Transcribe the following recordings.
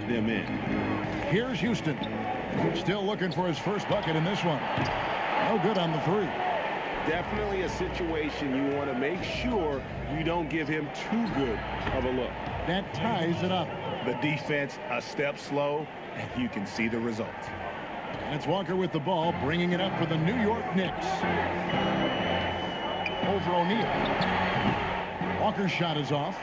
them in. Here's Houston. Still looking for his first bucket in this one. No good on the three. Definitely a situation you want to make sure you don't give him too good of a look. That ties it up. The defense a step slow, and you can see the results. And it's Walker with the ball, bringing it up for the New York Knicks. Over O'Neal. Walker's shot is off.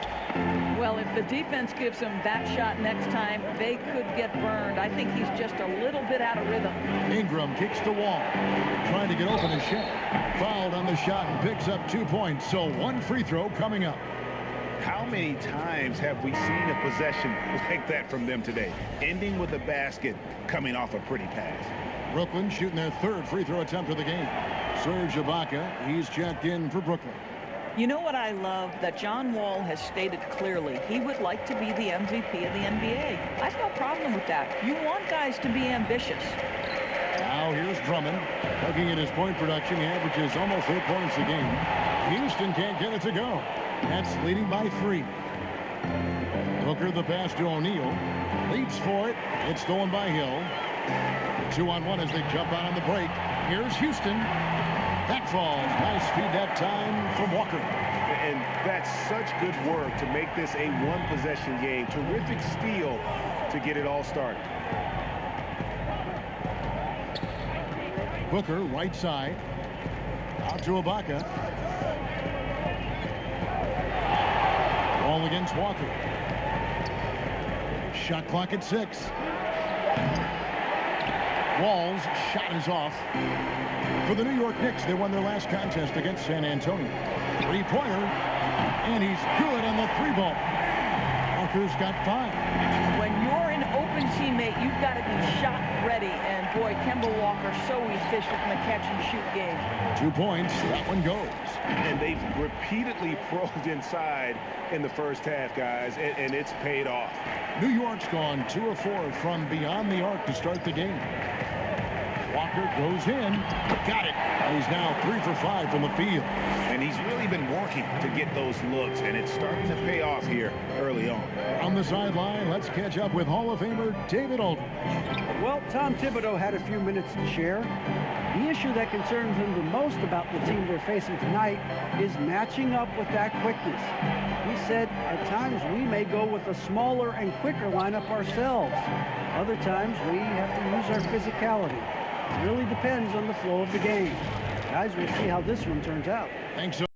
Well, if the defense gives him that shot next time, they could get burned. I think he's just a little bit out of rhythm. Ingram kicks the wall, trying to get open his shot. Fouled on the shot and picks up 2 points. So one free throw coming up. How many times have we seen a possession like that from them today? Ending with a basket, coming off a pretty pass. Brooklyn shooting their third free throw attempt of the game. Serge Ibaka, he's checked in for Brooklyn. You know what I love? That John Wall has stated clearly he would like to be the MVP of the NBA. I have no problem with that. You want guys to be ambitious. Now here's Drummond. Looking at his point production, he averages almost 8 points a game. Houston can't get it to go. That's leading by 3. Booker the pass to O'Neal. Leads for it. It's stolen by Hill. 2-on-1 as they jump out on the break. Here's Houston. That falls. Nice feed that time from Walker. And that's such good work to make this a one-possession game. Terrific steal to get it all started. Booker, right side. Out to Ibaka. Ball against Walker. Shot clock at 6. Wall's shot is off. For the New York Knicks, they won their last contest against San Antonio. Three-pointer, and he's good on the 3-ball. Walker's got 5. When you're an open teammate, you've got to be shot ready. And boy, Kemba Walker so efficient in the catch-and-shoot game. 2 points. That one goes. And they've repeatedly probed inside in the first half, guys, and it's paid off. New York's gone 2 of 4 from beyond the arc to start the game. Walker goes in. Got it. He's now 3 for 5 from the field. And he's really been working to get those looks, and it's starting to pay off here early on. On the sideline, let's catch up with Hall of Famer David Aldridge. Well, Tom Thibodeau had a few minutes to share. The issue that concerns him the most about the team they're facing tonight is matching up with that quickness. He said, at times we may go with a smaller and quicker lineup ourselves. Other times we have to use our physicality. It really depends on the flow of the game. Guys, we'll see how this one turns out. Thanks so.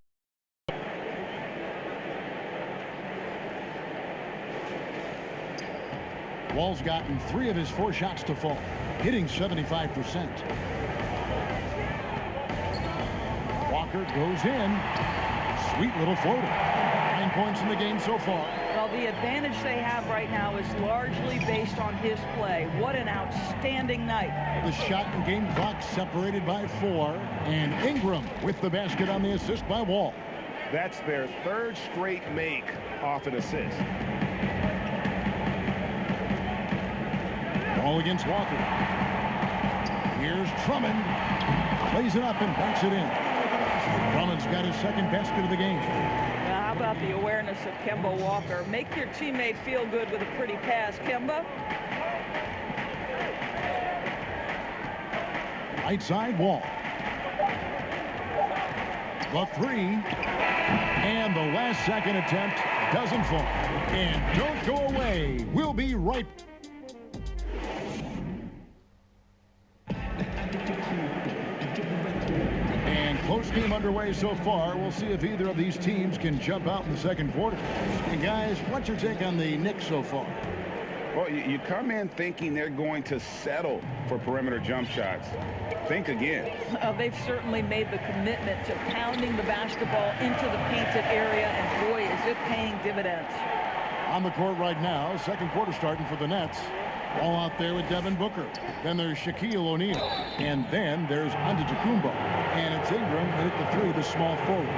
Wall's gotten 3 of his 4 shots to fall, hitting 75%. Walker goes in. Sweet little floater. 9 points in the game so far. Well, the advantage they have right now is largely based on his play. What an outstanding night. The shot and game clock separated by 4. And Ingram with the basket on the assist by Wall. That's their 3rd straight make off an assist. Ball against Walker. Here's Drummond. Plays it up and banks it in. Drummond's got his 2nd basket of the game. Now, how about the awareness of Kemba Walker? Make your teammate feel good with a pretty pass, Kemba. Right side Wall. The 3. And the last second attempt doesn't fall. And don't go away. We'll be right back. Close game underway so far. We'll see if either of these teams can jump out in the second quarter. And guys, what's your take on the Knicks so far? Well, you come in thinking they're going to settle for perimeter jump shots. Think again. They've certainly made the commitment to pounding the basketball into the painted area, and boy, is it paying dividends. On the court right now, second quarter starting for the Nets. All out there with Devin Booker. Then there's Shaquille O'Neal. And then there's Antetokounmpo. And it's Ingram who hit the 3, the small forward.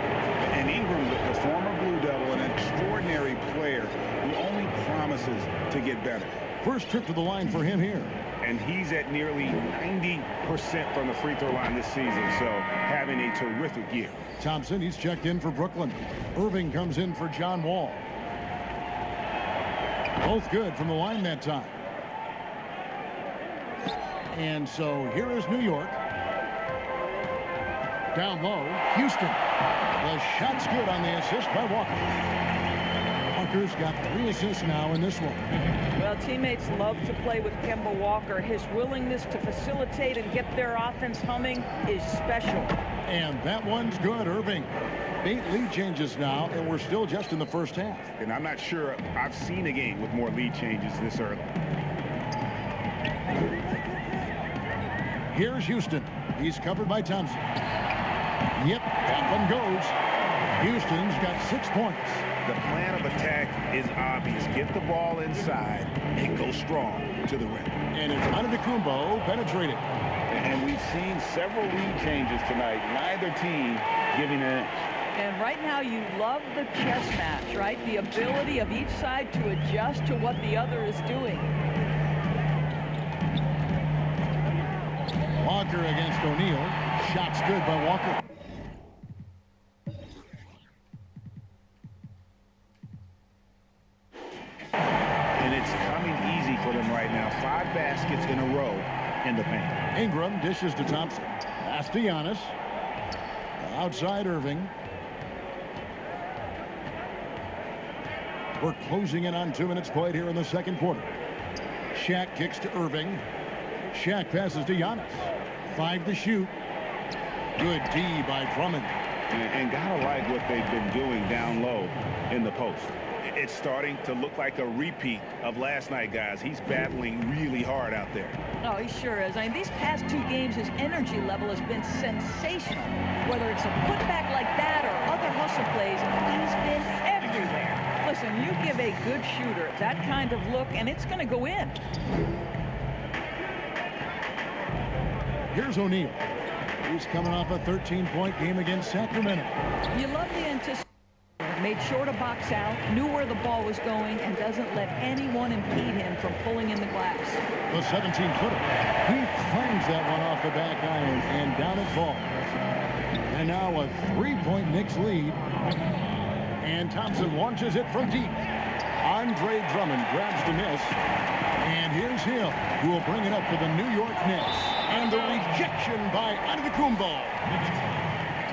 And Ingram, the former Blue Devil, an extraordinary player who only promises to get better. First trip to the line for him here. And he's at nearly 90% from the free throw line this season, so having a terrific year. Thompson, he's checked in for Brooklyn. Irving comes in for John Wall. Both good from the line that time. And so here is New York. Down low, Houston. The shot's good on the assist by Walker. Walker's got 3 assists now in this one. Well, teammates love to play with Kemba Walker. His willingness to facilitate and get their offense humming is special. And that one's good, Irving. 8 lead changes now, and we're still just in the first half. And I'm not sure I've seen a game with more lead changes this early. Here's Houston. He's covered by Thompson. Yep, that one goes. Houston's got 6 points. The plan of attack is obvious. Get the ball inside and go strong to the rim. And it's Antetokounmpo penetrating. And we've seen several lead changes tonight. Neither team giving an inch. And right now you love the chess match, right? The ability of each side to adjust to what the other is doing. Walker against O'Neal. Shot's good by Walker. And it's coming easy for them right now. 5 baskets in a row in the paint. Ingram dishes to Thompson. Pass to Giannis. Outside Irving. We're closing in on 2 minutes played here in the second quarter. Shaq kicks to Irving. Shaq passes to Giannis. 5 to shoot. Good D by Drummond. And gotta like what they've been doing down low in the post. It's starting to look like a repeat of last night, guys. He's battling really hard out there. Oh, he sure is. I mean, these past 2 games, his energy level has been sensational. Whether it's a putback like that or other hustle plays, he's been everywhere. Listen, you give a good shooter that kind of look, and it's going to go in. Here's O'Neal. He's coming off a 13-point game against Sacramento. You love the anticipation. Made sure to box out, knew where the ball was going, and doesn't let anyone impede him from pulling in the glass. The 17-footer. He finds that one off the back iron, and down it falls. And now a 3-point Knicks lead. And Thompson launches it from deep. Andre Drummond grabs the miss. And here's Hill, who will bring it up for the New York Knicks. And the rejection by Antetokounmpo.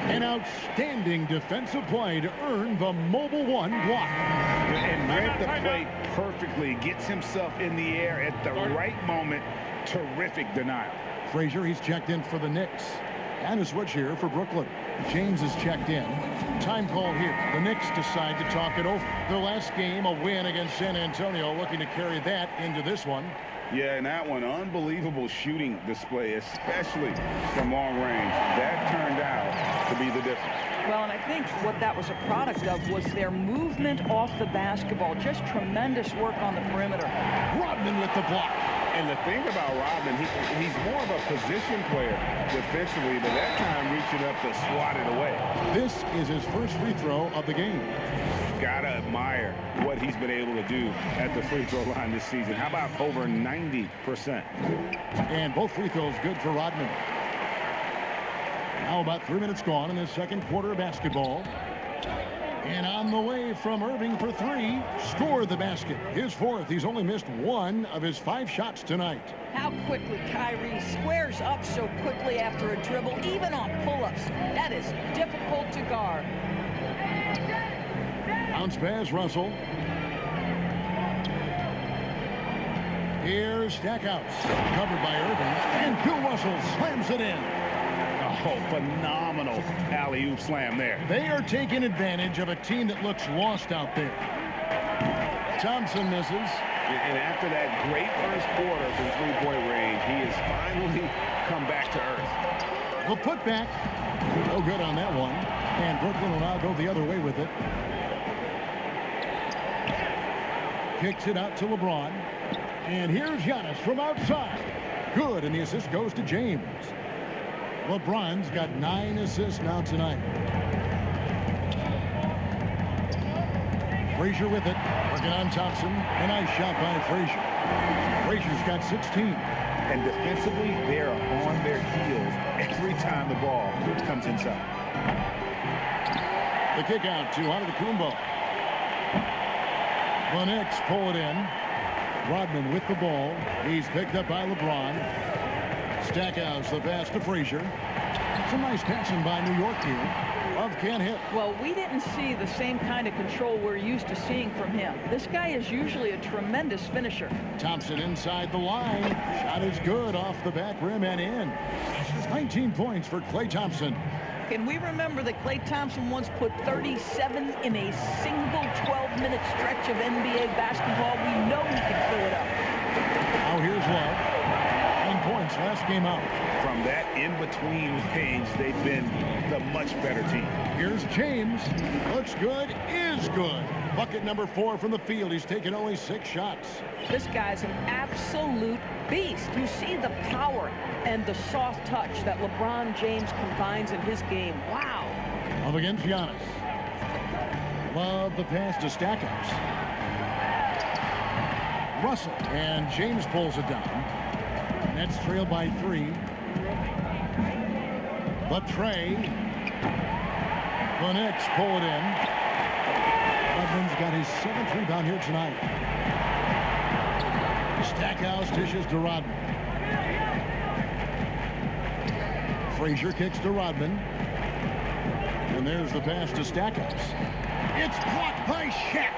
An outstanding defensive play to earn the mobile 1 block. And read the play perfectly. Gets himself in the air at the right moment. Terrific denial. Frazier, he's checked in for the Knicks. And a switch here for Brooklyn. James is checked in. Time call here. The Knicks decide to talk it over. Their last game, a win against San Antonio, looking to carry that into this one. Yeah, and that one, unbelievable shooting display, especially from long range. That turned out to be the difference. Well, and I think what that was a product of was their movement off the basketball. Just tremendous work on the perimeter. Rodman with the block. And the thing about Rodman, he's more of a position player defensively, but that time reaching up to swat it away. This is his first free throw of the game. Gotta admire what he's been able to do at the free throw line this season. How about over 90%? And both free throws good for Rodman. Now about 3 minutes gone in the second quarter of basketball. And on the way from Irving for 3, scored the basket. His 4th. He's only missed 1 of his 5 shots tonight. How quickly Kyrie squares up so quickly after a dribble, even on pull-ups. That is difficult to guard. Bounce pass, Russell. Here's Stackhouse. Covered by Irving. And Bill Russell slams it in. Oh, phenomenal alley-oop slam there. They are taking advantage of a team that looks lost out there. Thompson misses. And after that great first quarter from three-point range, he has finally come back to earth. The putback. No good on that one. And Brooklyn will now go the other way with it. Kicks it out to LeBron. And here's Giannis from outside. Good, and the assist goes to James. LeBron's got 9 assists now tonight. Frazier with it. Working on Thompson. A nice shot by Frazier. Frazier's got 16. And defensively, they're on their heels every time the ball comes inside. The kick out to Antetokounmpo. The Knicks pull it in. Rodman with the ball. He's picked up by LeBron. Stackhouse the pass to Frazier. Some nice passing by New York here. Love can't hit. Well, we didn't see the same kind of control we're used to seeing from him. This guy is usually a tremendous finisher. Thompson inside the line. Shot is good off the back rim and in. 19 points for Klay Thompson. Can we remember that Klay Thompson once put 37 in a single 12-minute stretch of NBA basketball? We know he can fill it up. Now here's Love. 9 points last game out. From that in-between range, they've been the much better team. Here's James. Looks good, is good. Bucket number 4 from the field. He's taken only 6 shots. This guy's an absolute beast. You see the power and the soft touch that LeBron James combines in his game. Wow. Up against Giannis. Love the pass to Stackhouse. Russell, and James pulls it down. Nets trailed by 3. The tray. The Knicks pull it in. Rodman's got his 7th rebound here tonight. Stackhouse dishes to Rodman. Frazier kicks to Rodman. And there's the pass to Stackhouse. It's blocked by Shaq.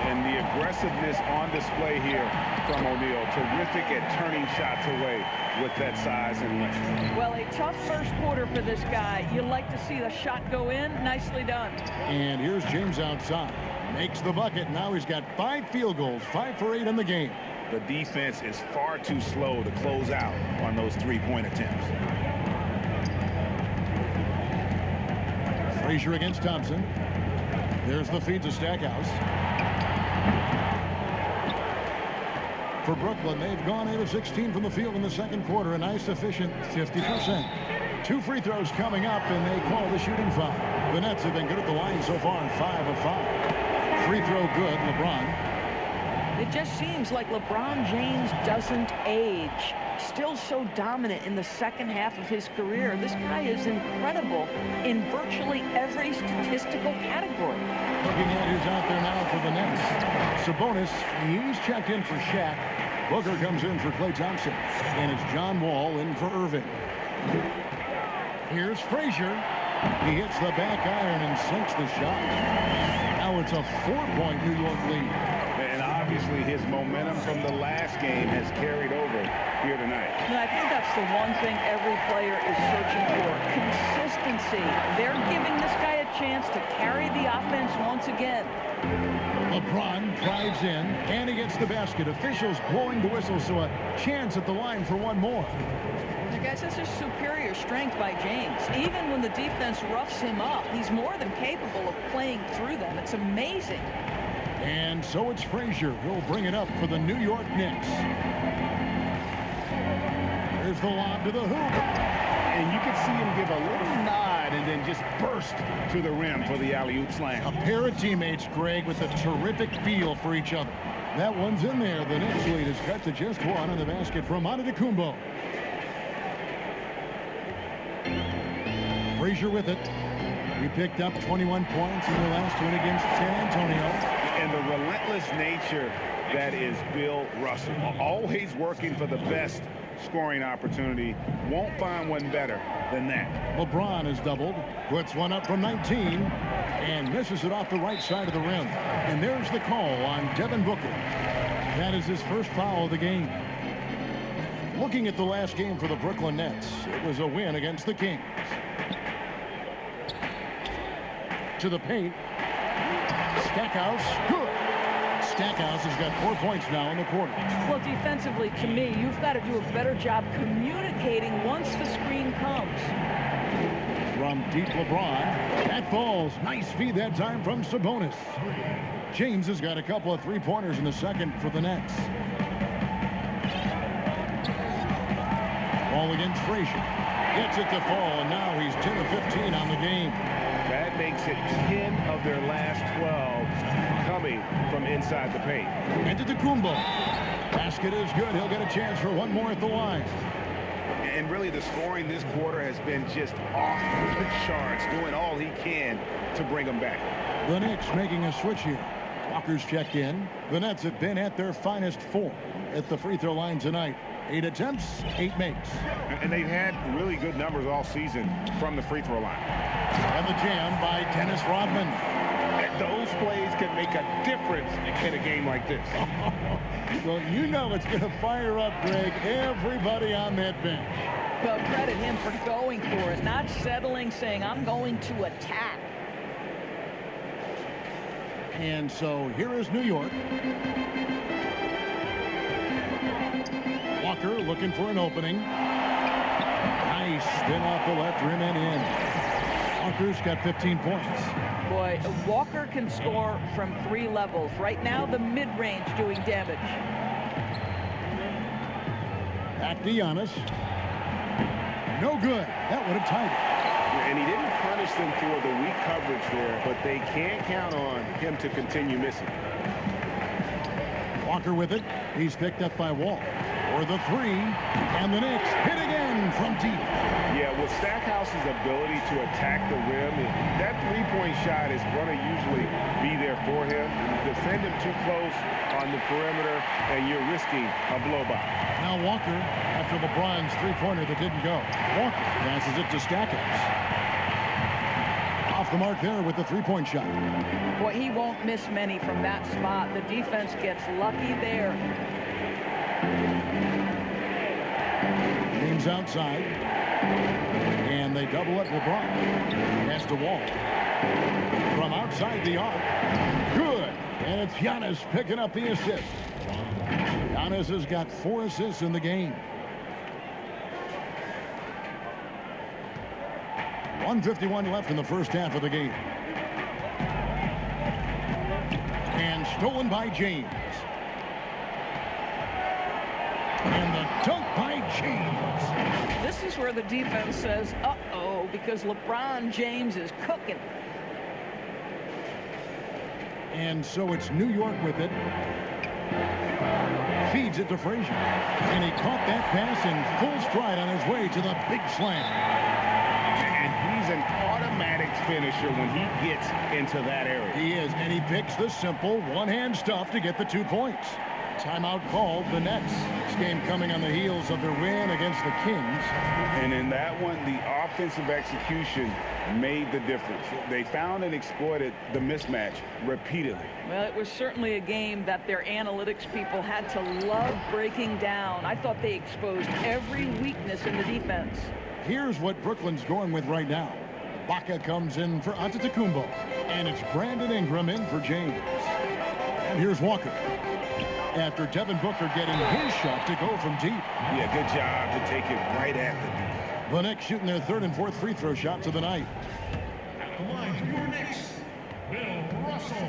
And the aggressiveness on display here from O'Neal. Terrific at turning shots away with that size and length. Well, a tough first quarter for this guy. You like to see the shot go in. Nicely done. And here's James outside. Makes the bucket. Now he's got 5 field goals. 5 for 8 in the game. The defense is far too slow to close out on those 3-point attempts. Frazier against Thompson. There's the feed to Stackhouse. For Brooklyn, they've gone 8 of 16 from the field in the second quarter. A nice, efficient 50%. 2 free throws coming up, and they call the shooting foul. The Nets have been good at the line so far in 5 of 5. Free throw good, LeBron. It just seems like LeBron James doesn't age. Still so dominant in the second half of his career. This guy is incredible in virtually every statistical category. Looking at who's out there now for the Nets. Sabonis, he's checked in for Shaq. Booker comes in for Klay Thompson. And it's John Wall in for Irving. Here's Frazier. He hits the back iron and sinks the shot. Now it's a 4-point New York lead. And obviously his momentum from the last game has carried over here tonight. And I think that's the one thing every player is searching for. Consistency. They're giving this guy a chance to carry the offense once again. LeBron drives in, and he gets the basket. Officials blowing the whistle, so a chance at the line for one more. Now, guys, this is superior strength by James. Even when the defense roughs him up, he's more than capable of playing through them. It's amazing. And so it's Frazier who'll bring it up for the New York Knicks. There's the lob to the hoop. And you can see him give a little nod and then just burst to the rim for the alley-oop slam. A pair of teammates, Greg, with a terrific feel for each other. That one's in there. The Knicks lead is cut to just 1 on the basket from Antetokounmpo. Frazier with it. He picked up 21 points in their last win against San Antonio. And the relentless nature that is Bill Russell. Always working for the best scoring opportunity. Won't find one better than that. LeBron has doubled. Puts one up from 19. And misses it off the right side of the rim. And there's the call on Devin Booker. That is his first foul of the game. Looking at the last game for the Brooklyn Nets, it was a win against the Kings. To the paint. Stackhouse, good. Stackhouse has got 4 points now in the quarter. Well, defensively, to me, you've got to do a better job communicating once the screen comes. From deep LeBron. That falls. Nice feed that time from Sabonis. James has got a couple of 3-pointers in the second for the Nets. Ball against Frazier. Gets it to fall, and now he's 10 of 15 on the game. That makes it 10 of their last 12 coming from inside the paint. Antetokounmpo. Basket is good. He'll get a chance for one more at the line. And really the scoring this quarter has been just off the charts, doing all he can to bring them back. The Knicks making a switch here. Walker's checked in. The Nets have been at their finest form at the free throw line tonight. 8 attempts, 8 makes. And they've had really good numbers all season from the free throw line. And the jam by Dennis Rodman. And those plays can make a difference in a game like this. Well, you know it's going to fire up, Greg, everybody on that bench. Well, credit him for going for it, not settling, saying, I'm going to attack. And so here is New York. Walker looking for an opening. Nice spin off the left rim and in. Walker's got 15 points. Boy, Walker can score from 3 levels. Right now, the mid-range doing damage. Back to Giannis. No good. That would have tied it. And he didn't punish them for the weak coverage there, but they can't count on him to continue missing. Walker with it. He's picked up by Wall. For the 3. And the Knicks hit again from deep. Yeah, with Stackhouse's ability to attack the rim, that three-point shot is going to usually be there for him. You defend him too close on the perimeter, and you're risking a blow-by. Now Walker, after LeBron's three-pointer that didn't go. Walker passes it to Stackhouse. Off the mark there with the three-point shot. Boy, he won't miss many from that spot. The defense gets lucky there. James outside. And they double up LeBron. Pass to Wall. From outside the arc. Good. And it's Giannis picking up the assist. Giannis has got 4 assists in the game. 1:51 left in the first half of the game. And stolen by James. And the dunk by James. This is where the defense says, uh-oh, because LeBron James is cooking. And so it's New York with it. Feeds it to Frazier. And he caught that pass in full stride on his way to the big slam. And he's an automatic finisher when he gets into that area. He is, and he picks the simple one-hand stuff to get the 2 points. Timeout called the Nets. This game coming on the heels of their win against the Kings. And in that one, the offensive execution made the difference. They found and exploited the mismatch repeatedly. Well, it was certainly a game that their analytics people had to love breaking down. I thought they exposed every weakness in the defense. Here's what Brooklyn's going with right now. Baca comes in for Antetokounmpo. And it's Brandon Ingram in for James. And here's Walker. After Devin Booker getting his shot to go from deep. Yeah, good job to take it right at the deep. The Knicks shooting their 3rd and 4th free throw shots of the night. At the line for your Knicks, Bill Russell.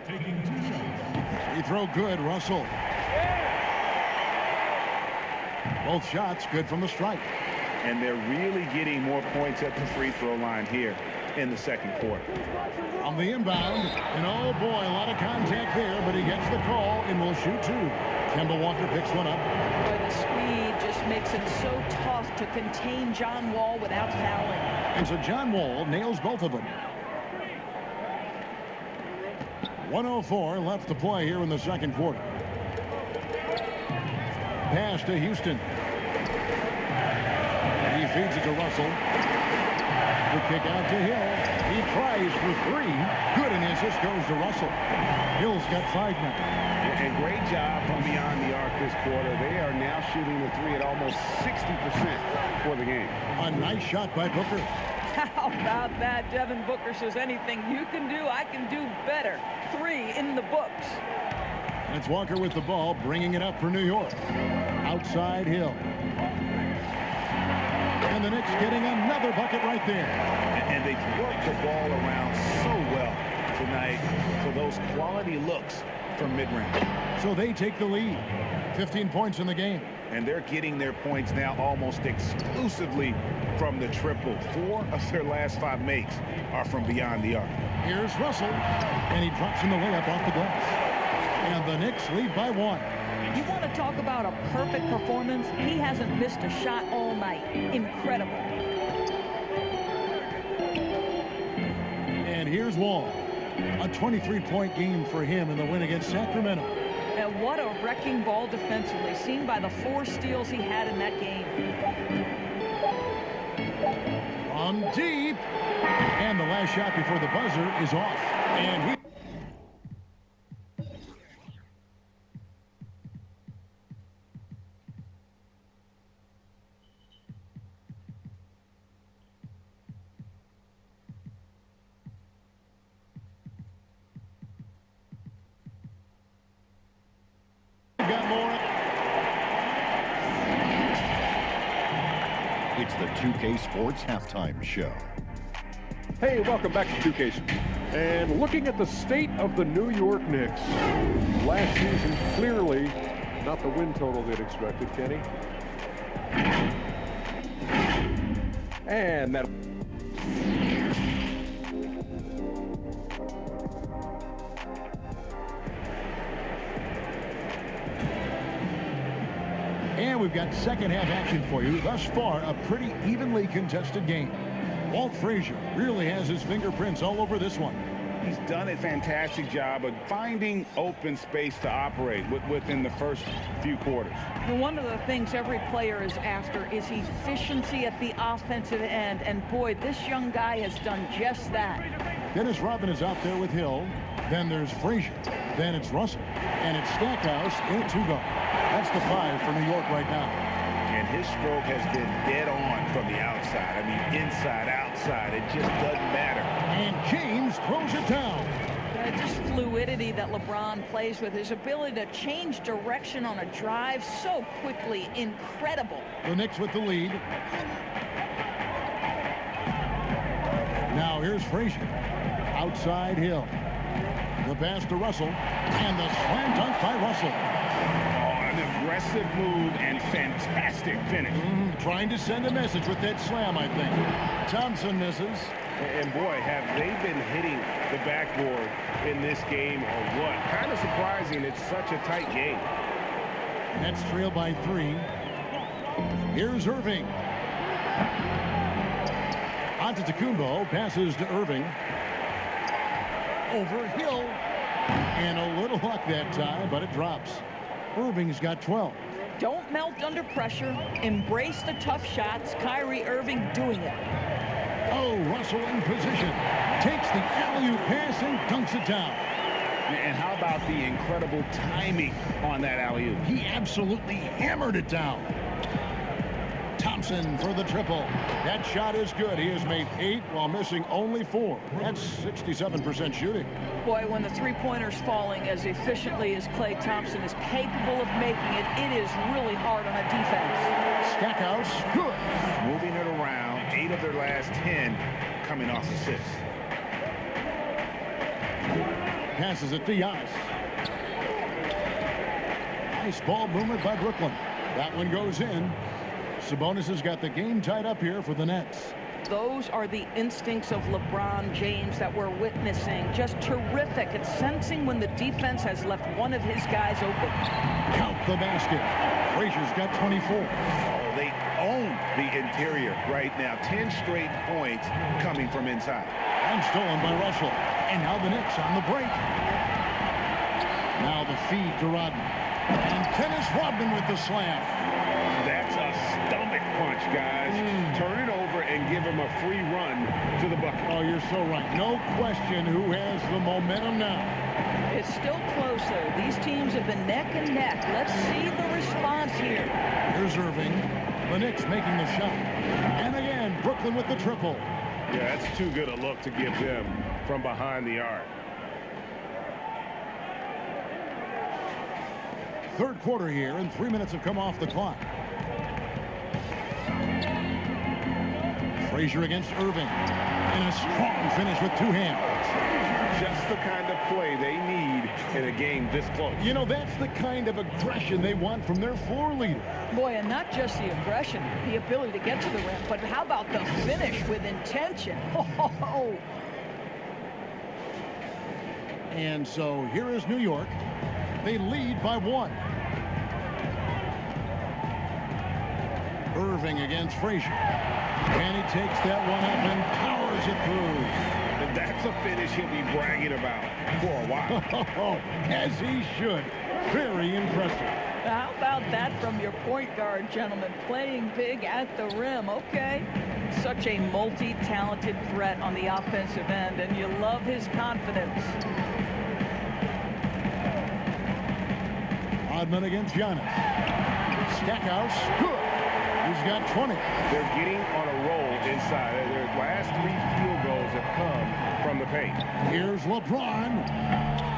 Taking 2 shots. Free throw good, Russell. Both shots good from the stripe. And they're really getting more points at the free throw line here in the second quarter. On the inbound, and oh boy, a lot of contact there, but he gets the call and will shoot 2. Kemba Walker picks one up. Boy, the speed just makes it so tough to contain John Wall without fouling. And so John Wall nails both of them. 1:04 left to play here in the second quarter. Pass to Houston. He feeds it to Russell. The kick out to Hill. He tries for 3. Good, and the assist goes to Russell. Hill's got 5 now. And great job from beyond the arc this quarter. They are now shooting the 3 at almost 60% for the game. A nice shot by Booker. How about that? Devin Booker says, anything you can do, I can do better. 3 in the books. And it's Walker with the ball, bringing it up for New York. Outside Hill. And the Knicks getting another bucket right there. And they've worked the ball around so well tonight for those quality looks from mid-range. So they take the lead. 15 points in the game. And they're getting their points now almost exclusively from the triple. 4 of their last 5 makes are from beyond the arc. Here's Russell. And he drops in the layup off the glass. And the Knicks lead by 1. You want to talk about a perfect performance? He hasn't missed a shot all night. Incredible. And here's Wall. A 23-point game for him in the win against Sacramento. And what a wrecking ball defensively, seen by the 4 steals he had in that game. From deep. And the last shot before the buzzer is off. And he... got more. It's the 2K Sports Halftime Show. Hey, welcome back to 2K. And looking at the state of the New York Knicks, last season clearly not the win total they'd expected, Kenny. And that... And we've got second half action for you. Thus far, a pretty evenly contested game. Walt Frazier really has his fingerprints all over this one. He's done a fantastic job of finding open space to operate within the first few quarters. And one of the things every player is after is efficiency at the offensive end. And boy, this young guy has done just that. Dennis Rodman is out there with Hill. Then there's Frazier. Then it's Russell. And it's Stackhouse in a 2-guard. That's the 5 for New York right now. And his stroke has been dead on from the outside. I mean, inside, outside, it just doesn't matter. And James throws it down. Just fluidity that LeBron plays with, his ability to change direction on a drive so quickly, incredible. The Knicks with the lead. Now here's Frazier. Outside Hill. The pass to Russell. And the slam dunk by Russell. An aggressive move and fantastic finish. Trying to send a message with that slam, I think. Thompson misses. And boy, have they been hitting the backboard in this game or what? Kind of surprising. It's such a tight game. Nets trail by 3. Here's Irving. Antetokounmpo passes to Irving. Over Hill. And a little luck that time, but it drops. Irving's got 12. Don't melt under pressure. Embrace the tough shots. Kyrie Irving doing it. Oh, Russell in position. Takes the alley-oop pass and dunks it down. And how about the incredible timing on that alley-oop? He absolutely hammered it down. Thompson for the triple. That shot is good. He has made 8 while missing only 4. That's 67% shooting. Boy, when the three-pointer's falling as efficiently as Klay Thompson is capable of making it, it is really hard on a defense. Stackhouse, good. Moving it around, 8 of their last 10 coming off assists. Passes it to Giannis. Nice ball movement by Brooklyn. That one goes in. Sabonis has got the game tied up here for the Nets. Those are the instincts of LeBron James that we're witnessing. Just terrific at sensing when the defense has left one of his guys open. Count the basket. Frazier's got 24. Oh, they own the interior right now. 10 straight points coming from inside. And stolen by Russell. And now the Knicks on the break. Now the feed to Rodman. And Dennis Rodman with the slam. That's a stomach punch, guys. Turn it over and give him a free run to the bucket. Oh, you're so right. No question who has the momentum now. It's still close, though. These teams have been neck and neck. Let's see the response here. Here's Irving. The Knicks making the shot. And again, Brooklyn with the triple. Yeah, that's too good a look to give them from behind the arc. Third quarter here, and 3 minutes have come off the clock. Frazier against Irving. And a strong finish with 2 hands. Just the kind of play they need in a game this close. You know, that's the kind of aggression they want from their floor leader. Boy, and not just the aggression, the ability to get to the rim, but how about the finish with intention? Oh. And so here is New York. They lead by 1. Irving against Frazier. And he takes that one up and powers it through. That's a finish he'll be bragging about for a while. As he should. Very impressive. How about that from your point guard, gentlemen? Playing big at the rim. Okay. Such a multi-talented threat on the offensive end, and you love his confidence. Rodman against Giannis. Stackhouse. Good. He's got 20. They're getting on a roll inside. Their last 3 field goals have come from the paint. Here's LeBron.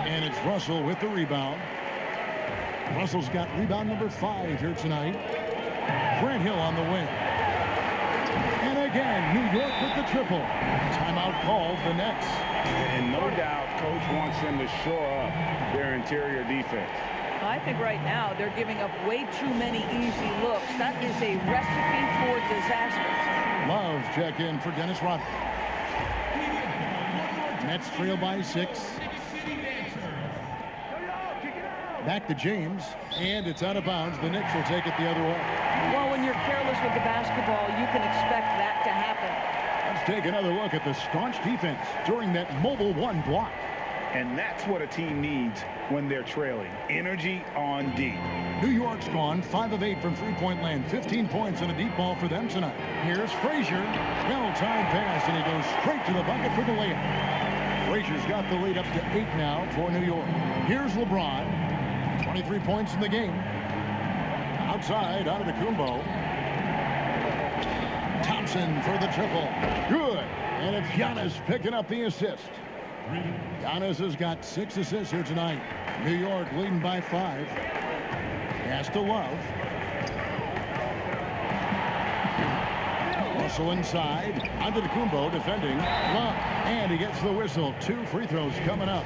And it's Russell with the rebound. Russell's got rebound number 5 here tonight. Grant Hill on the wing. And again, New York with the triple. Timeout called the Nets. And no doubt, Coach wants them to shore up their interior defense. I think right now they're giving up way too many easy looks. That is a recipe for disaster. Love check in for Dennis Rodman. Nets trail by 6. Back to James, and it's out of bounds. The Knicks will take it the other way. Well, when you're careless with the basketball, you can expect that to happen. Let's take another look at the staunch defense during that mobile 1 block. And that's what a team needs when they're trailing. Energy on D. New York's gone 5 of 8 from three-point land. 15 points and a deep ball for them tonight. Here's Frazier. Well-timed pass, and he goes straight to the bucket for the layup. Frazier's got the lead up to 8 now for New York. Here's LeBron. 23 points in the game. Outside, Antetokounmpo. Thompson for the triple. Good. And it's Giannis picking up the assist. Giannis has got 6 assists here tonight. New York leading by 5. Pass to Love. Russell inside. Antetokounmpo defending. Love. And he gets the whistle. 2 free throws coming up.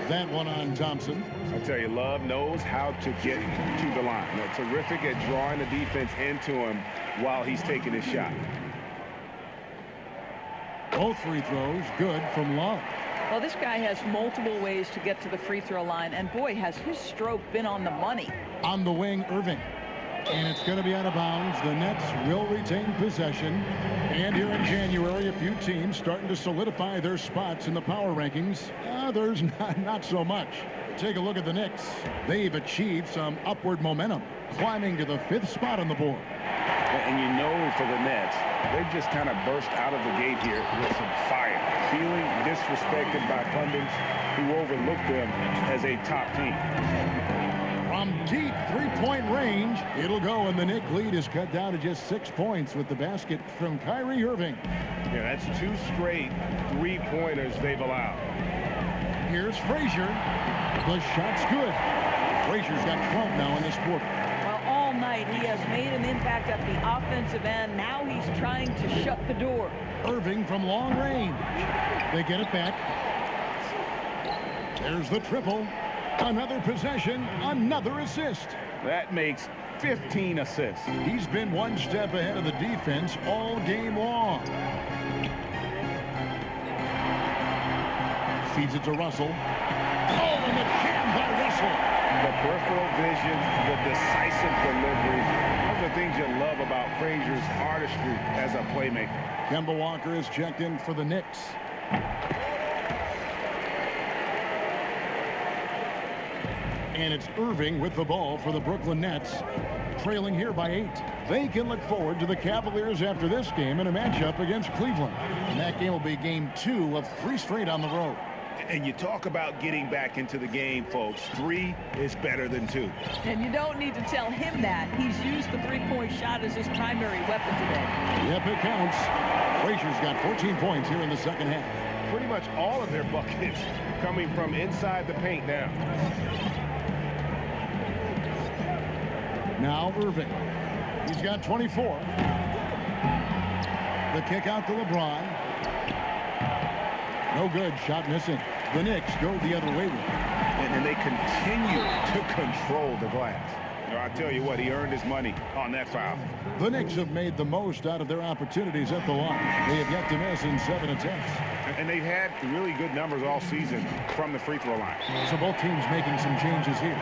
That one on Thompson. I tell you, Love knows how to get to the line. They're terrific at drawing the defense into him while he's taking his shot. Both free throws good from Love. Well, this guy has multiple ways to get to the free throw line, and boy, has his stroke been on the money. On the wing, Irving. And it's going to be out of bounds. The Nets will retain possession. And here in January, a few teams starting to solidify their spots in the power rankings. Others not so much. Take a look at the Knicks. They've achieved some upward momentum, climbing to the 5th spot on the board. And you know, for the Nets, they've just kind of burst out of the gate here with some fire. Feeling disrespected by pundits who overlooked them as a top team. From deep three-point range, it'll go, and the Knicks lead is cut down to just 6 points with the basket from Kyrie Irving. Yeah, that's 2 straight three-pointers they've allowed. Here's Frazier. The shot's good. Frazier's got 12 now in this quarter. Well, all night he has made an impact at the offensive end. Now he's trying to shut the door. Irving from long range. They get it back. There's the triple. Another possession, another assist. That makes 15 assists. He's been one step ahead of the defense all game long. Feeds it to Russell. Oh, and the jam by Russell. The peripheral vision, the decisive delivery. Those are things you love about Frazier's artistry as a playmaker. Kemba Walker is checked in for the Knicks. And it's Irving with the ball for the Brooklyn Nets, trailing here by 8. They can look forward to the Cavaliers after this game in a matchup against Cleveland. And that game will be game 2 of 3 straight on the road. And you talk about getting back into the game, folks. 3 is better than 2. And you don't need to tell him that. He's used the three-point shot as his primary weapon today. Yep, it counts. Frazier's got 14 points here in the second half. Pretty much all of their buckets coming from inside the paint now. Now Irving. He's got 24. The kick out to LeBron. No good. Shot missing. The Knicks go the other way with it. And they continue to control the glass. I tell you what, he earned his money on that foul. The Knicks have made the most out of their opportunities at the line. They have yet to miss in 7 attempts. And they've had really good numbers all season from the free throw line. So both teams making some changes here.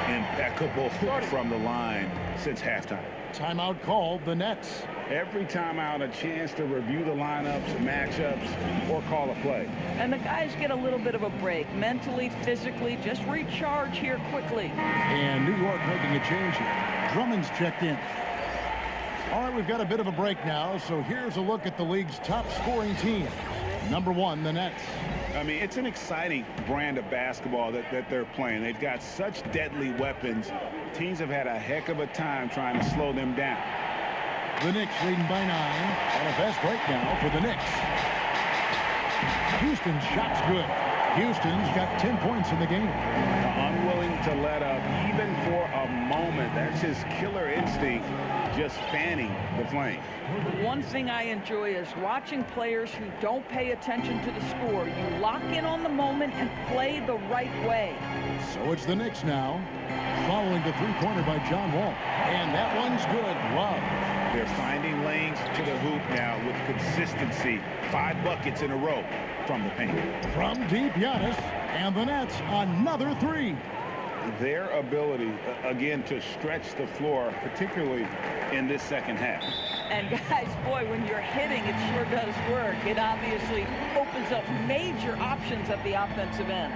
And that could both from the line since halftime. Timeout called the Nets. Every timeout, a chance to review the lineups, matchups, or call a play. And the guys get a little bit of a break, mentally, physically, just recharge here quickly. And New York making a change here. Drummond's checked in. All right, we've got a bit of a break now, so here's a look at the league's top scoring team. Number 1, the Nets. I mean, it's an exciting brand of basketball that they're playing. They've got such deadly weapons. Teams have had a heck of a time trying to slow them down. The Knicks leading by 9. And a fast break now for the Knicks. Houston's shot's good. Houston's got 10 points in the game. Unwilling to let up even for a moment. That's his killer instinct, just fanning the flame. One thing I enjoy is watching players who don't pay attention to the score. You lock in on the moment and play the right way. So it's the Knicks now, following the three-pointer by John Wall. And that one's good. Wow. They're finding lanes to the hoop now with consistency. 5 buckets in a row from the paint. From deep, Giannis, and the Nets another 3. Their ability, again, to stretch the floor, particularly in this second half. And guys, boy, when you're hitting, it sure does work. It obviously opens up major options at the offensive end.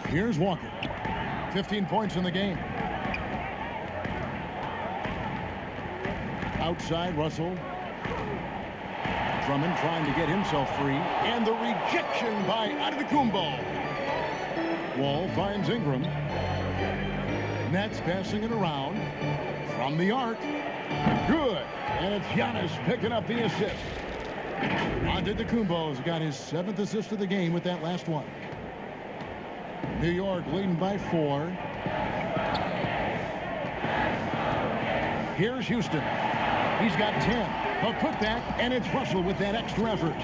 Here's Walker. 15 points in the game. Outside, Russell. Drummond trying to get himself free. And the rejection by Antetokounmpo. Wall finds Ingram. Nets passing it around. From the arc. Good. And it's Giannis picking up the assist. Antetokounmpo's got his 7th assist of the game with that last one. New York leading by 4. Here's Houston. He's got 10. A putback, and it's Russell with that extra effort.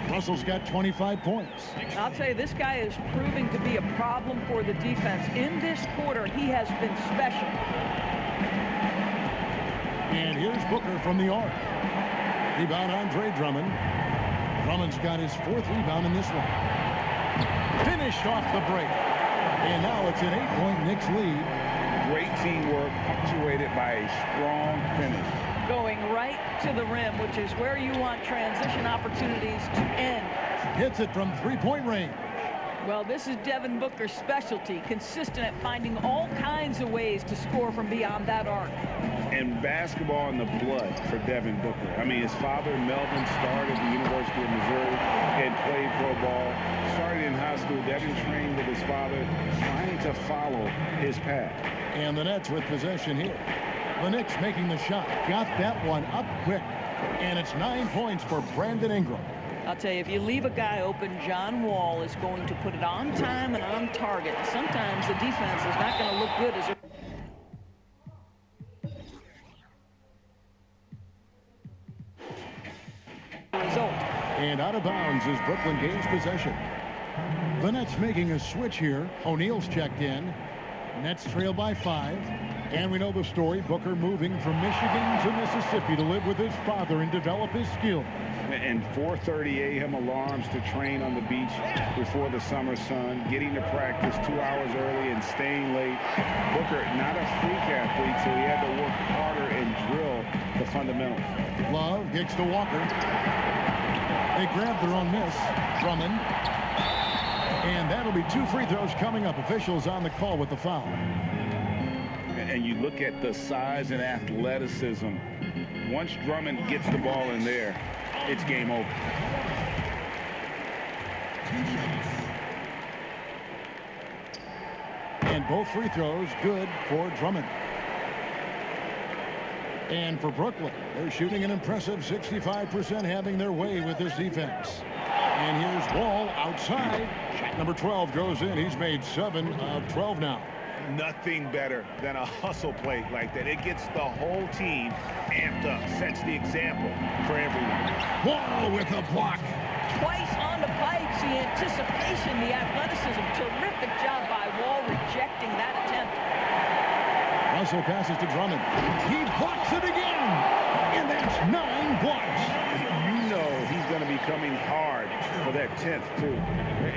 Russell's got 25 points. I'll tell you, this guy is proving to be a problem for the defense. In this quarter, he has been special. And here's Booker from the arc. Rebound, Andre Drummond. Drummond's got his 4th rebound in this one. Finished off the break. And now it's an 8-point Knicks lead. Great teamwork, punctuated by a strong finish. Going right to the rim, which is where you want transition opportunities to end. Hits it from 3-point range. Well, this is Devin Booker's specialty, consistent at finding all kinds of ways to score from beyond that arc. And basketball in the blood for Devin Booker. I mean, his father, Melvin, started at the University of Missouri and played pro ball. Started in high school. Devin trained with his father, trying to follow his path. And the Nets with possession here. The Knicks making the shot. Got that one up quick. And it's 9 points for Brandon Ingram. I'll tell you, if you leave a guy open, John Wall is going to put it on time and on target. Sometimes the defense is not going to look good as a result. And out of bounds as Brooklyn gains possession. The Nets making a switch here. O'Neal's checked in. Nets trail by 5. And we know the story. Booker moving from Michigan to Mississippi to live with his father and develop his skills. And 4:30 a.m. alarms to train on the beach before the summer sun, getting to practice 2 hours early and staying late. Booker, not a freak athlete, so he had to work harder and drill the fundamentals. Love gets to Walker. They grab their own miss. Drummond. And that'll be 2 free throws coming up. Officials on the call with the foul. And you look at the size and athleticism. Once Drummond gets the ball in there, it's game over. And both free throws good for Drummond. And for Brooklyn, they're shooting an impressive 65%, having their way with this defense. And here's Wall outside. Shot number 12 goes in. He's made 7 of 12 now. Nothing better than a hustle play like that. It gets the whole team amped up, sets the example for everyone. Wall with the block. Twice on the pipes, the anticipation, the athleticism. Terrific job by Wall rejecting that attempt. Russell passes to Drummond. He blocks it again. And that's 9 blocks. You know he's going to be coming hard for that 10th, too.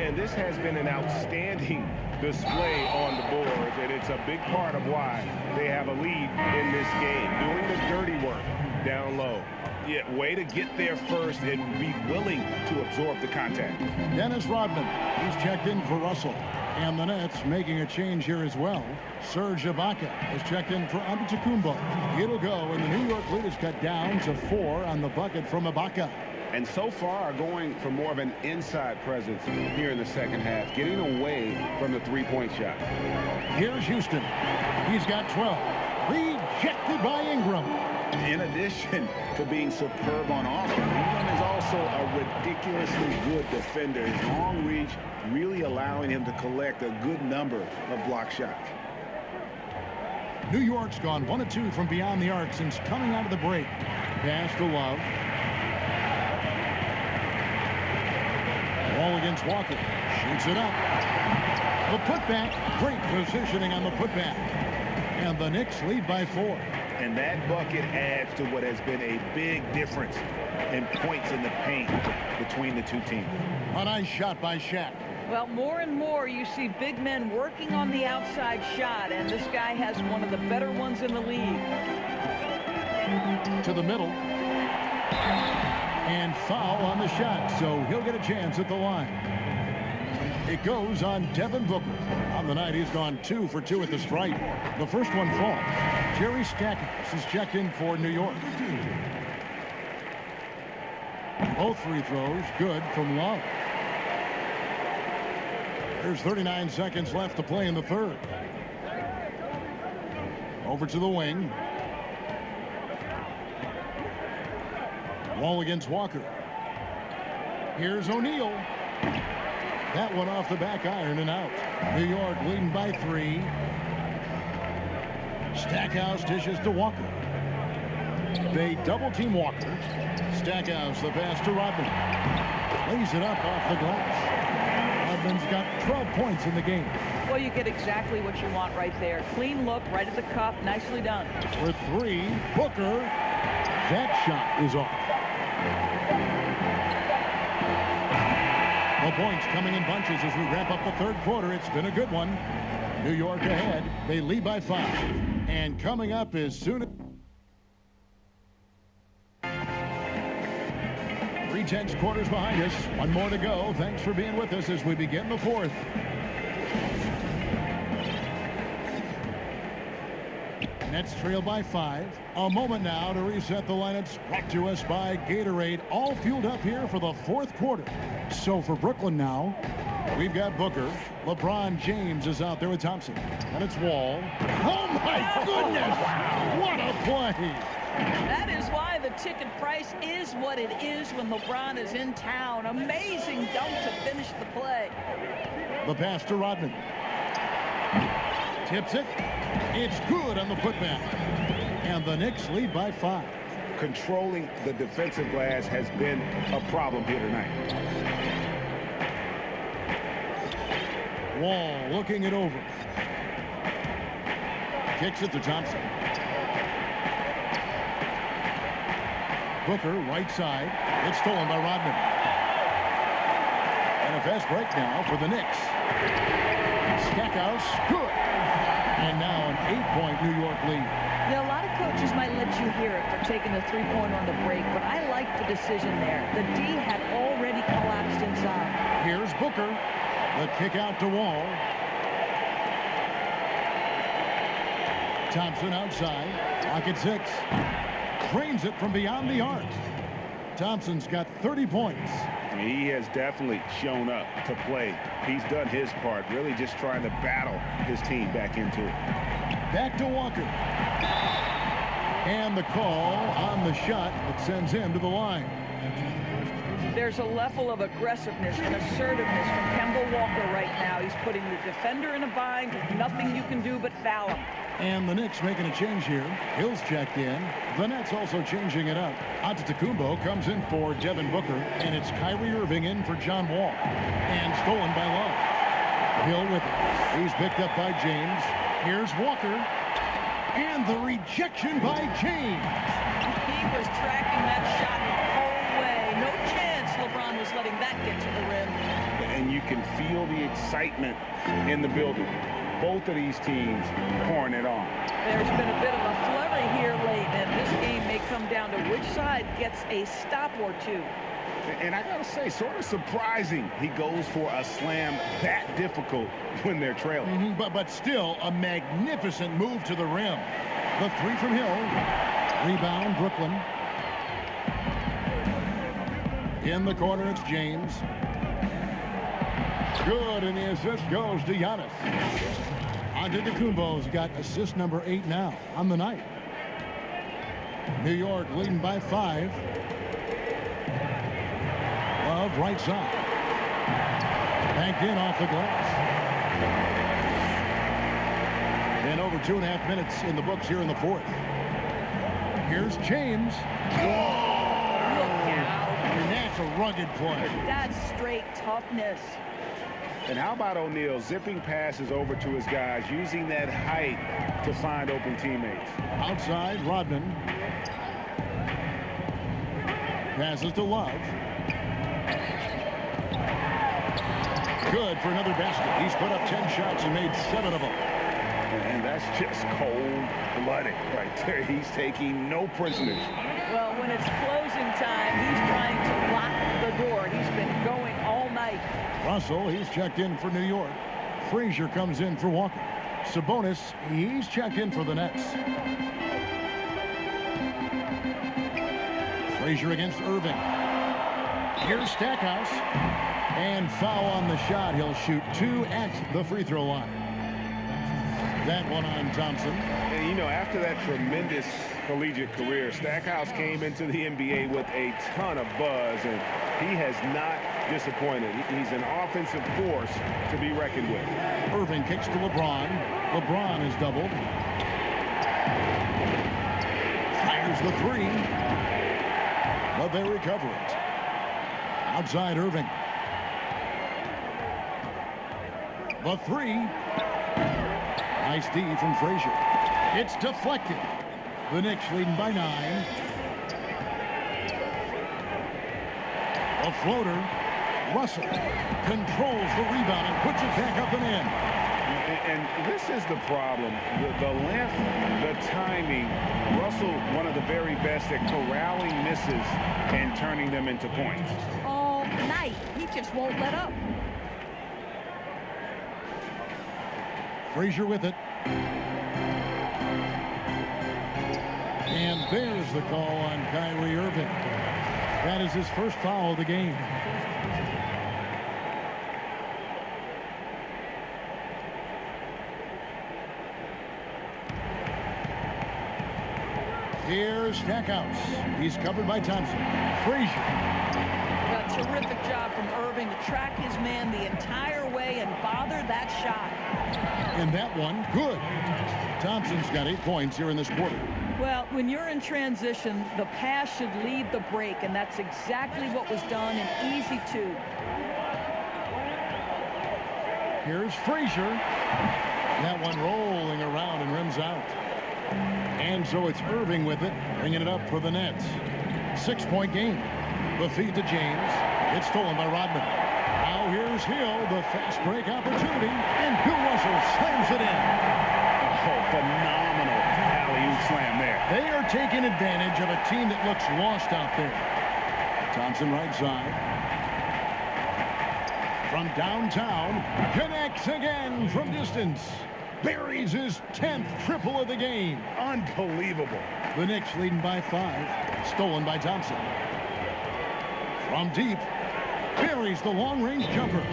And this has been an outstanding display on the boards, and it's a big part of why they have a lead in this game. Doing the dirty work down low. Yeah, way to get there first and be willing to absorb the contact. Dennis Rodman, he's checked in for Russell. And the Nets making a change here as well. Serge Ibaka is checked in for Antetokounmpo. It'll go, and the New York lead is cut down to 4 on the bucket from Ibaka. And so far, going for more of an inside presence here in the second half, getting away from the three-point shot. Here's Houston. He's got 12. Rejected by Ingram. In addition to being superb on offense, Ingram is also a ridiculously good defender. His long reach really allowing him to collect a good number of block shots. New York's gone 1 of 2 from beyond the arc since coming out of the break. Pass to Love. Ball against Walker. Shoots it up. The putback. Great positioning on the putback. And the Knicks lead by 4. And that bucket adds to what has been a big difference in points in the paint between the two teams. A nice shot by Shaq. Well, more and more you see big men working on the outside shot, and this guy has one of the better ones in the league. To the middle. And foul on the shot, so he'll get a chance at the line. It goes on Devin Booker. On the night, he's gone 2 for 2 at the stripe. The first one falls. Jerry Stackhouse is checked in for New York. Both free throws good from Love. There's 39 seconds left to play in the third. Over to the wing. Wall against Walker. Here's O'Neal. That one off the back iron and out. New York leading by 3. Stackhouse dishes to Walker. They double team Walker. Stackhouse the pass to Rodman. Lays it up off the glass. Rodman's got 12 points in the game. Well, you get exactly what you want right there. Clean look right at the cup. Nicely done. For 3, Booker. That shot is off. The points coming in bunches as we wrap up the third quarter. It's been a good one. New York ahead. They lead by 5. And coming up as soon as 3/10 quarters behind us. One more to go. Thanks for being with us as we begin the fourth. Nets trail by 5. A moment now to reset the lineups. Brought to us by Gatorade. All fueled up here for the fourth quarter. So for Brooklyn now, we've got Booker. LeBron James is out there with Thompson. And it's Wall. Oh my goodness! What a play! That is why the ticket price is what it is when LeBron is in town. Amazing dunk to finish the play. The pass to Rodman. Tips it. It's good on the putback. And the Knicks lead by 5. Controlling the defensive glass has been a problem here tonight. Wall looking it over. Kicks it to Thompson. Booker, right side. It's stolen by Rodman. And a fast break now for the Knicks. Stackhouse, good. And now an 8-point New York lead. Now, a lot of coaches might let you hear it for taking the three-pointer on the break, but I like the decision there. The D had already collapsed inside. Here's Booker. The kick out to Wall. Thompson outside. Clock at 6. Drains it from beyond the arc. Thompson's got 30 points. He has definitely shown up to play. He's done his part, really just trying to battle his team back into it. Back to Walker. And the call on the shot that sends him to the line. There's a level of aggressiveness and assertiveness from Kemba Walker right now. He's putting the defender in a bind. Nothing you can do but foul him. And the Knicks making a change here. Hill's checked in. The Nets also changing it up. Antetokounmpo comes in for Devin Booker. And it's Kyrie Irving in for John Wall. And stolen by Love. Hill with it. He's picked up by James. Here's Walker. And the rejection by James. He was tracking that shot the whole way. No chance LeBron was just letting that get to the rim. And you can feel the excitement in the building. Both of these teams pouring it on. There's been a bit of a flurry here late, and this game may come down to which side gets a stop or two. And I gotta say, sort of surprising he goes for a slam that difficult when they're trailing. But still a magnificent move to the rim. The three from Hill. Rebound, Brooklyn. In the corner, it's James. Good, and the assist goes to Giannis. Antetokounmpo's got assist number 8 now on the night. New York leading by 5. Love right side. Banked in off the glass. And over 2.5 minutes in the books here in the fourth. Here's James. Whoa! Look out. And that's a rugged play. That's straight toughness. And how about O'Neal zipping passes over to his guys, using that height to find open teammates. Outside, Rodman. Passes to Love. Good for another basket. He's put up 10 shots and made 7 of them. And that's just cold-blooded right there. He's taking no prisoners. Well, when it's closing time, he's trying to lock the door. He's been going all night. Russell, he's checked in for New York. Frazier comes in for Walker. Sabonis, he's checked in for the Nets. Frazier against Irving. Here's Stackhouse. And foul on the shot. He'll shoot 2 at the free throw line. That one on Thompson. And, you know, after that tremendous collegiate career, Stackhouse came into the NBA with a ton of buzz, and he has not disappointed. He's an offensive force to be reckoned with. Irving kicks to LeBron. LeBron is doubled. Fires the 3. But they recover it. Outside Irving. The 3. Nice D from Frazier. It's deflected. The Knicks leading by 9. A floater. Russell controls the rebound and puts it back up and in. And this is the problem. The length, the timing. Russell, one of the very best at corralling misses and turning them into points. All night. He just won't let up. Frazier with it. And there's the call on Kyrie Irving. That is his first foul of the game. Here's Stackhouse. He's covered by Thompson. Frazier. A terrific job from Irving to track his man the entire way and bother that shot. And that one, good. Thompson's got 8 points here in this quarter. Well, when you're in transition, the pass should lead the break, and that's exactly what was done in easy 2. Here's Frazier. That one rolling around and rims out. And so it's Irving with it, bringing it up for the Nets. 6-point game. The feed to James. It's stolen by Rodman. Now here's Hill, the fast break opportunity, and Bill Russell slams it in. Oh, phenomenal alley-oop slam there. They are taking advantage of a team that looks lost out there. Thompson right side. From downtown, connects again from distance. Buries his 10th triple of the game. Unbelievable. The Knicks leading by 5. Stolen by Thompson. From deep, buries the long-range jumper.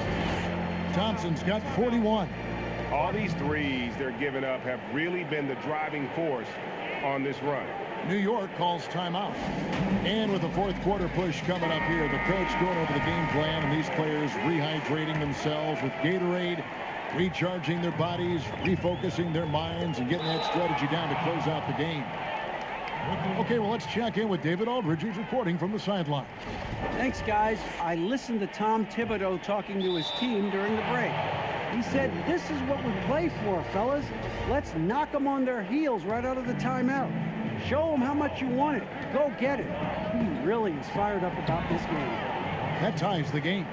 Thompson's got 41. All these threes they're giving up have really been the driving force on this run. New York calls timeout. And with the fourth quarter push coming up here, the coach going over the game plan and these players rehydrating themselves with Gatorade, recharging their bodies, refocusing their minds, and getting that strategy down to close out the game. Okay, well, let's check in with David Aldridge, who's reporting from the sideline. Thanks, guys. I listened to Tom Thibodeau talking to his team during the break. He said, this is what we play for, fellas. Let's knock them on their heels right out of the timeout. Show them how much you want it. Go get it. He really is fired up about this game. That ties the game.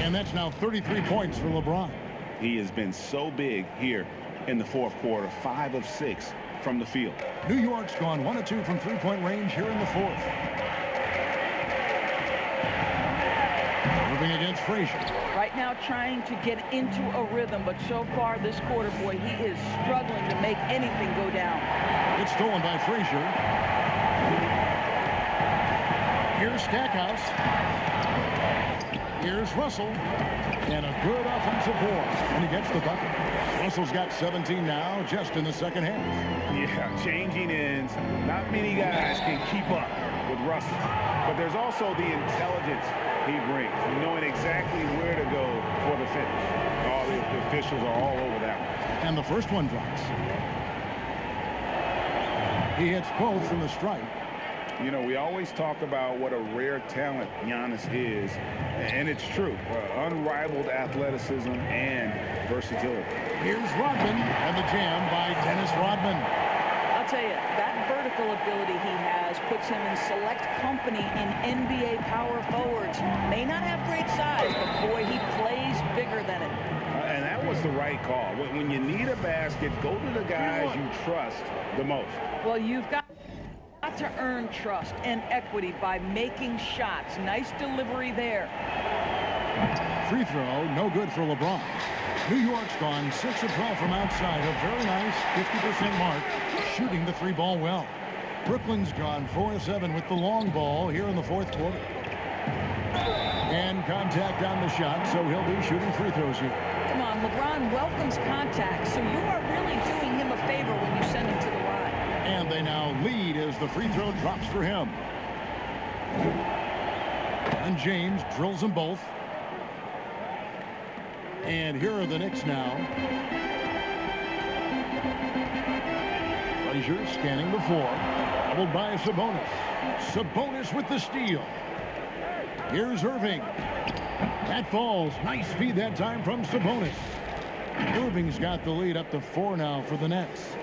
And that's now 33 points for LeBron. He has been so big here in the fourth quarter. 5 of 6 from the field. New York's gone 1 of 2 from three-point range here in the fourth. Moving against Frazier. Right now trying to get into a rhythm, but so far this quarter, boy, he is struggling to make anything go down. It's stolen by Frazier. Here's Stackhouse. Here's Russell. And a good offensive board. And he gets the bucket. Russell's got 17 now, just in the second half. Yeah, changing ends. Not many guys can keep up with Russell. But there's also the intelligence he brings, knowing exactly where to go for the finish. All the officials are all over that one. And the first one drops. He hits both from the strike. You know, we always talk about what a rare talent Giannis is, and it's true. Unrivaled athleticism and versatility. Here's Rodman, and the jam by Dennis Rodman. I'll tell you, that vertical ability he has puts him in select company in NBA power forwards. May not have great size, but boy, he plays bigger than it. And that was the right call. When you need a basket, go to the guys you trust the most. Well, you've got to earn trust and equity by making shots. Nice delivery there. Free throw, no good for LeBron. New York's gone 6 of 12 from outside. A very nice 50% mark, shooting the 3-ball well. Brooklyn's gone 4 of 7 with the long ball here in the fourth quarter. And contact on the shot, so he'll be shooting free throws here. Come on, LeBron welcomes contact, so you are really doing him a favor when you send him to the line. And they now lead as the free throw drops for him. And James drills them both. And here are the Knicks now. Frazier scanning the floor. Doubled by Sabonis. Sabonis with the steal. Here's Irving. That falls. Nice speed that time from Sabonis. Irving's got the lead up to 4 now for the Nets.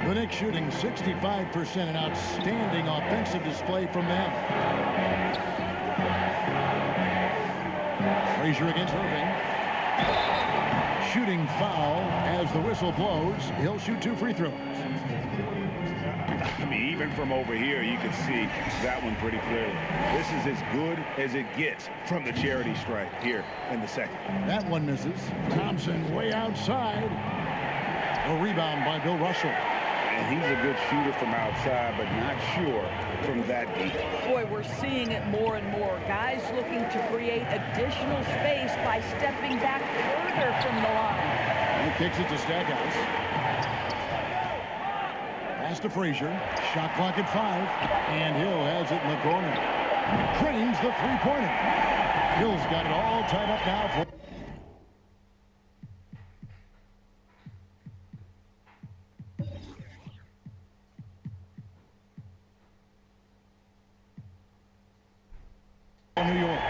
The Knicks shooting 65%, an outstanding offensive display from them. Frazier against Irving. Shooting foul as the whistle blows. He'll shoot 2 free throws. I mean, even from over here, you can see that one pretty clearly. This is as good as it gets from the charity stripe here in the second. That one misses. Thompson way outside. A rebound by Bill Russell. And he's a good shooter from outside, but not sure from that deep. Boy, we're seeing it more and more. Guys looking to create additional space by stepping back further from the line. He kicks it to Stackhouse. Pass to Frazier. Shot clock at 5. And Hill has it in the corner. Drains the three-pointer. Hill's got it all tied up now for New York.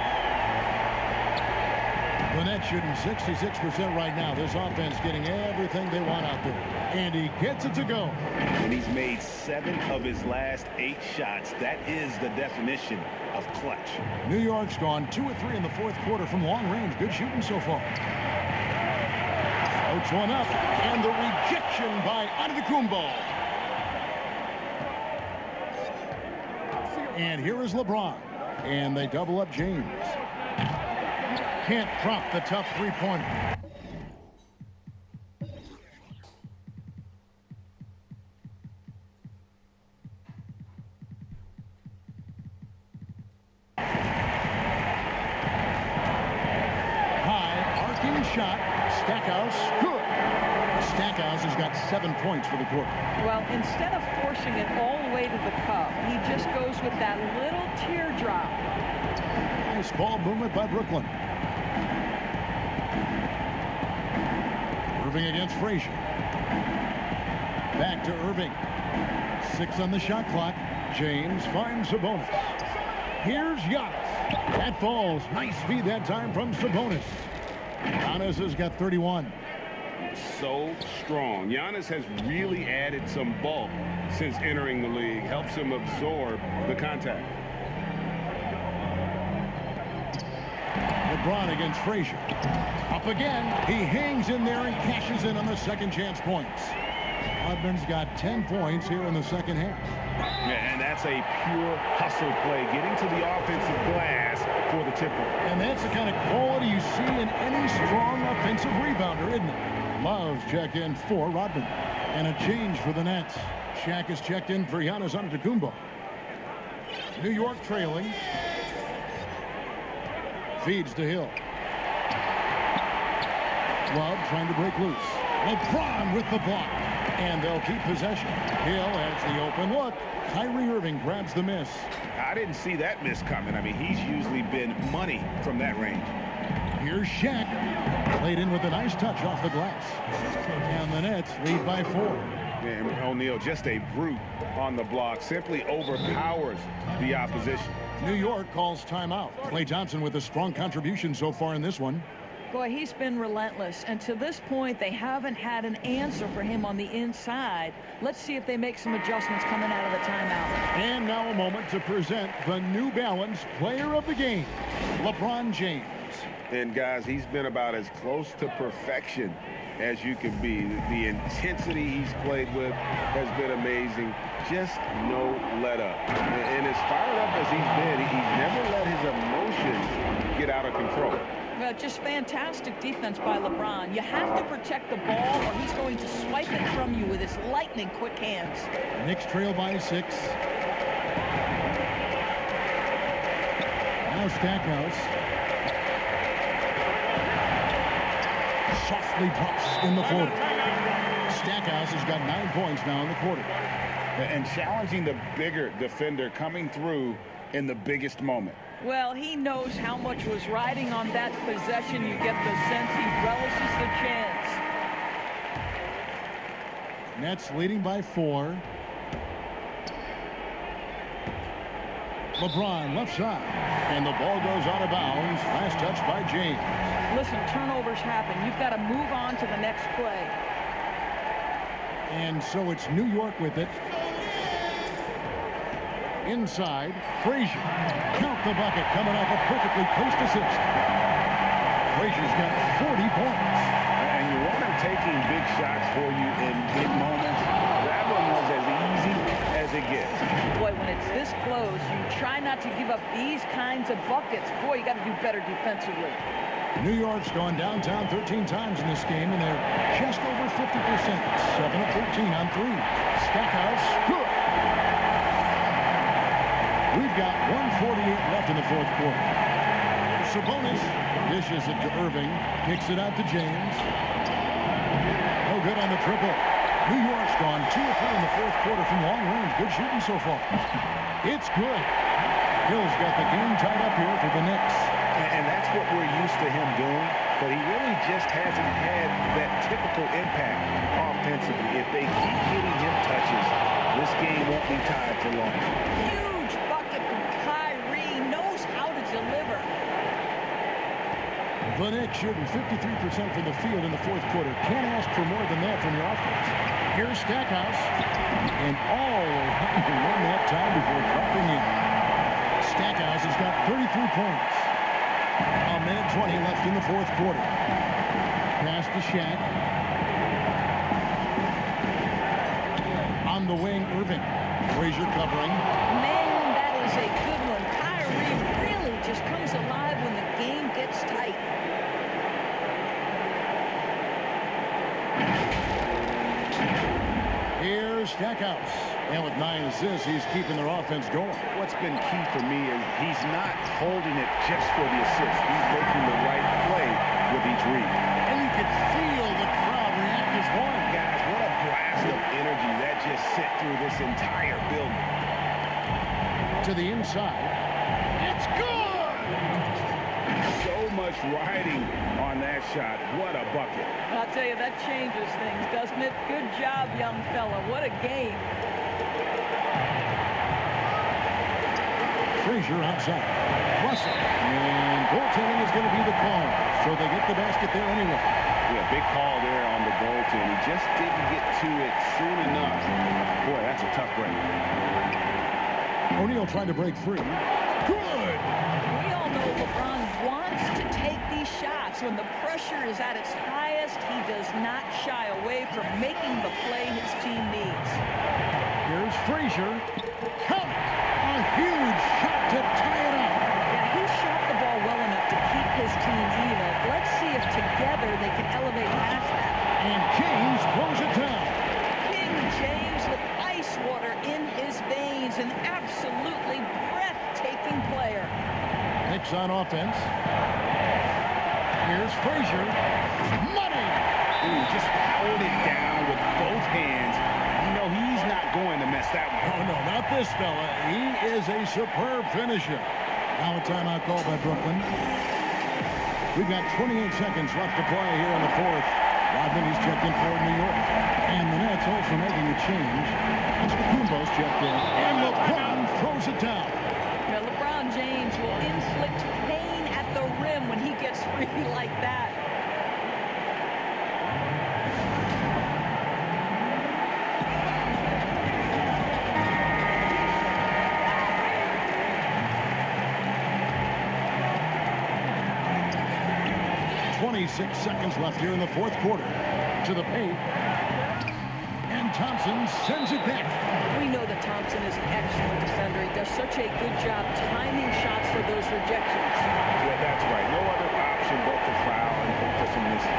The Nets shooting 66% right now. This offense getting everything they want out there. And he gets it to go. And he's made 7 of his last 8 shots. That is the definition of clutch. New York's gone 2 of 3 in the fourth quarter from long range. Good shooting so far. Floats one up. And the rejection by Antetokounmpo. And here is LeBron. And they double up James. Can't drop the tough three-pointer. High, arcing shot. Stackhouse, good. Stackhouse has got 7 points for the quarter. Well, instead of forcing it all the way to the cup, he just goes with that little teardrop. Nice ball movement by Brooklyn. Irving against Frazier. Back to Irving. 6 on the shot clock. James finds Sabonis. Here's Giannis. That falls. Nice speed that time from Sabonis. Giannis has got 31. So strong. Giannis has really added some bulk since entering the league. Helps him absorb the contact. LeBron against Frazier. Up again. He hangs in there and cashes in on the second chance points. Rodman's got 10 points here in the second half. Yeah, and that's a pure hustle play, getting to the offensive glass for the tip. And that's the kind of quality you see in any strong offensive rebounder, isn't it? Love's checked in for Rodman. And a change for the Nets. Shaq is checked in for Giannis Antetokounmpo. New York trailing. Feeds to Hill. Love trying to break loose. LeBron with the block. And they'll keep possession. Hill has the open look. Kyrie Irving grabs the miss. I didn't see that miss coming. I mean, he's usually been money from that range. Here's Shaq. Played in with a nice touch off the glass. And the Nets lead by 4. And O'Neal, just a brute on the block, simply overpowers the opposition. New York calls timeout. Klay Thompson with a strong contribution so far in this one. Boy, he's been relentless, and to this point, they haven't had an answer for him on the inside. Let's see if they make some adjustments coming out of the timeout. And now a moment to present the New Balance Player of the Game, LeBron James. And guys, he's been about as close to perfection as you can be. The intensity he's played with has been amazing. Just no let up. And as fired up as he's been, he's never let his emotions get out of control. Just fantastic defense by LeBron. You have to protect the ball or he's going to swipe it from you with his lightning quick hands. Knicks trail by 6. Now Stackhouse. Softly drops in the floater. Stackhouse has got 9 points now in the quarter. And challenging the bigger defender coming through in the biggest moment. Well, he knows how much was riding on that possession. You get the sense he relishes the chance. Nets leading by 4. LeBron left side. And the ball goes out of bounds. Last touch by James. Listen, turnovers happen. You've got to move on to the next play. And so it's New York with it. Inside, Frazier. Count the bucket coming off a perfectly placed assist. Frazier's got 40 points. And you want him taking big shots for you in big moments. That one was as easy as it gets. Boy, when it's this close, you try not to give up these kinds of buckets. Boy, you got to do better defensively. New York's gone downtown 13 times in this game, and they're just over 50%. 7 of 13 on 3. Stackhouse, good. We've got 1:48 left in the fourth quarter. Sabonis dishes it to Irving. Kicks it out to James. No good on the triple. New York's gone 2 of 3 in the fourth quarter from long range. Good shooting so far. It's good. Hill's got the game tied up here for the Knicks. And that's what we're used to him doing. But he really just hasn't had that typical impact offensively. If they keep getting him touches, this game won't be tied for long. Huge bucket from Kyrie. Knows how to deliver. The Knicks shooting 53% from the field in the fourth quarter. Can't ask for more than that from your offense. Here's Stackhouse. And all of one that time before dropping in. Stackhouse has got 33 points. A minute 20 left in the fourth quarter. Pass to Shaq. On the wing, Irving. Frazier covering. Man, that is a good one. Kyrie really just comes alive when the game gets tight. Here's Stackhouse. And with 9 assists, he's keeping their offense going. What's been key for me is he's not holding it just for the assist. He's making the right play with each read. And you can feel the crowd react as one. Guys, what a blast of energy that just sent through this entire building. To the inside. It's good! So much riding on that shot. What a bucket. I'll tell you, that changes things, doesn't it? Good job, young fella. What a game. Frazier outside. Russell. And goaltending is going to be the call. So they get the basket there anyway. Yeah, big call there on the goaltend. He just didn't get to it soon enough. Boy, that's a tough break. O'Neal trying to break free. Good. We all know LeBron wants to take these shots. When the pressure is at its highest, he does not shy away from making the play his team needs. Here's Frazier. Count it. A huge shot to tie it up. Yeah, he shot the ball well enough to keep his team even. Let's see if together they can elevate past that. And James throws it down. King James with ice water in his veins. An absolutely breathtaking player. Knicks on offense. Here's Frazier. Money. Ooh, just hold it down with both hands. You know he's not going to mess that one. Oh, no, not this fella. He is a superb finisher. Now a timeout call by Brooklyn. We've got 28 seconds left to play here in the fourth. Rodman, he's checked in for New York. And the Nets also making a change. Antetokounmpo's checked in. And LeBron throws it down. Now, LeBron James will inflict pain at the rim when he gets free like that. .26 seconds left here in the fourth quarter. To the paint. And Thompson sends it back. We know that Thompson is an excellent defender. He does such a good job timing shots for those rejections. Yeah, that's right. No other option but to foul and hope for some misses.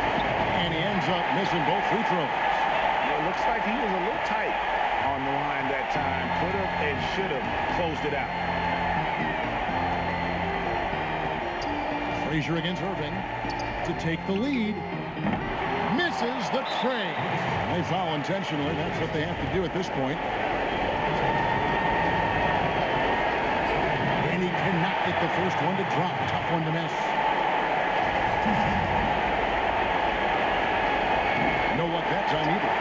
And he ends up missing both free throws. It looks like he was a little tight on the line that time. Could have and should have closed it out. Frazier against Irving to take the lead. Misses the tray. They foul intentionally. That's what they have to do at this point. And he cannot get the first one to drop. Tough one to miss. No luck that time either.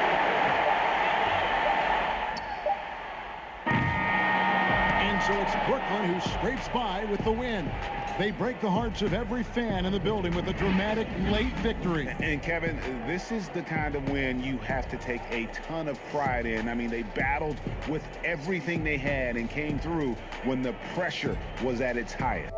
And so it's Brooklyn who scrapes by with the win. They break the hearts of every fan in the building with a dramatic late victory. And Kevin, this is the kind of win you have to take a ton of pride in. I mean, they battled with everything they had and came through when the pressure was at its highest.